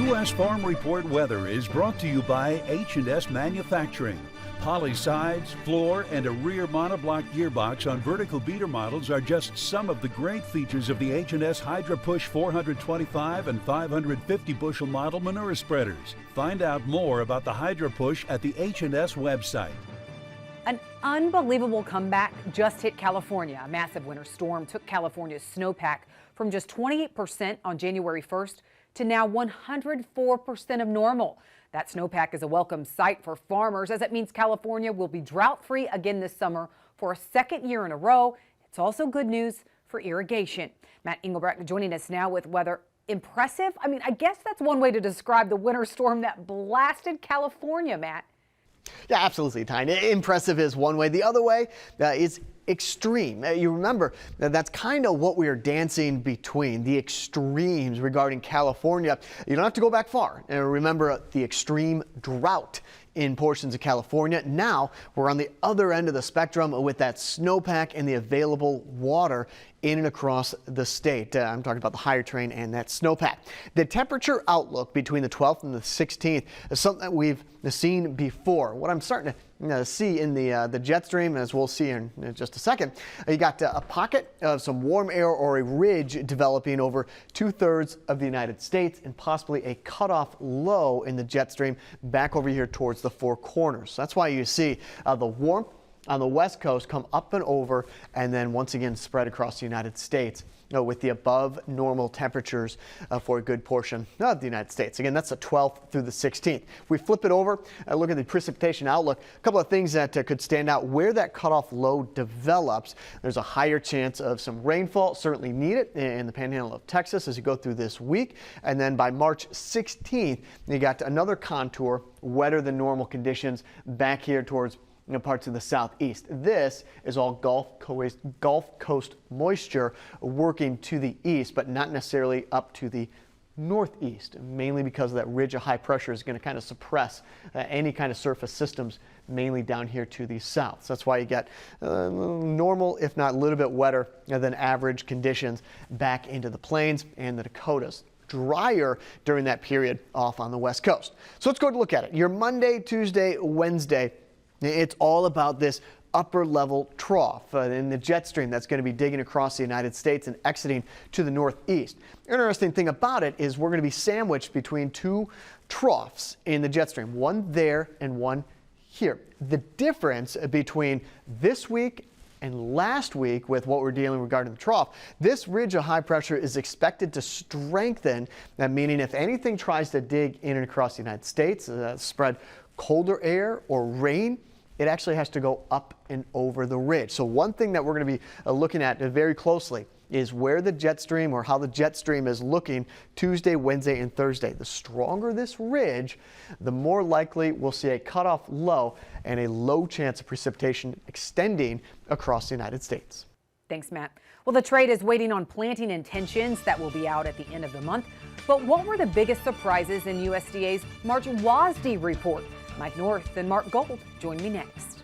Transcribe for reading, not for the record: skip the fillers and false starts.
U.S. Farm Report weather is brought to you by H&S Manufacturing. Poly sides, floor, and a rear monoblock gearbox on vertical beater models are just some of the great features of the H&S Hydra Push 425 and 550 bushel model manure spreaders. Find out more about the Hydra Push at the H&S website. An unbelievable comeback just hit California. A massive winter storm took California's snowpack from just 28% on January 1st to now 104% of normal. That snowpack is a welcome sight for farmers, as it means California will be drought-free again this summer for a second year in a row. It's also good news for irrigation. Matt Engelbrecht joining us now with weather. Impressive? I mean, I guess that's one way to describe the winter storm that blasted California, Matt. Yeah, absolutely, Tyne. Impressive is one way. The other way is extreme. You remember that's kind of what we are dancing between, the extremes regarding California. You don't have to go back far. And remember the extreme drought in portions of California. Now we're on the other end of the spectrum with that snowpack and the available water in and across the state. I'm talking about the higher terrain and that snowpack. The temperature outlook between the 12th and the 16th is something that we've seen before. What I'm starting to see in the jet stream, as we'll see in just a second, you got a pocket of some warm air or a ridge developing over 2/3 of the United States and possibly a cutoff low in the jet stream back over here towards the Four Corners. So that's why you see the warmth on the west coast come up and over and then once again spread across the United States with the above normal temperatures for a good portion of the United States. Again, that's the 12th through the 16th. If we flip it over, look at the precipitation outlook, a couple of things that could stand out. Where that cutoff low develops, there's a higher chance of some rainfall, certainly needed in the panhandle of Texas as you go through this week. And then by March 16th, you got another contour, wetter than normal conditions back here towards parts of the southeast. This is all Gulf Coast moisture working to the east, but not necessarily up to the northeast, mainly because of that ridge of high pressure is going to kind of suppress any kind of surface systems, mainly down here to the south. So that's why you get normal, if not a little bit wetter than average conditions back into the plains and the Dakotas. Drier during that period off on the west coast. So let's go look at it. Your Monday, Tuesday, Wednesday, it's all about this upper level trough in the jet stream that's going to be digging across the United States and exiting to the northeast. Interesting thing about it is we're going to be sandwiched between two troughs in the jet stream, one there and one here. The difference between this week and last week with what we're dealing regarding the trough, this ridge of high pressure is expected to strengthen, meaning if anything tries to dig in and across the United States, spread colder air or rain, it actually has to go up and over the ridge. So one thing that we're going to be looking at very closely is where the jet stream or how the jet stream is looking Tuesday, Wednesday, and Thursday. The stronger this ridge, the more likely we'll see a cutoff low and a low chance of precipitation extending across the United States. Thanks, Matt. Well, the trade is waiting on planting intentions that will be out at the end of the month. But what were the biggest surprises in USDA's March WASDE report? Mike North and Mark Gold join me next.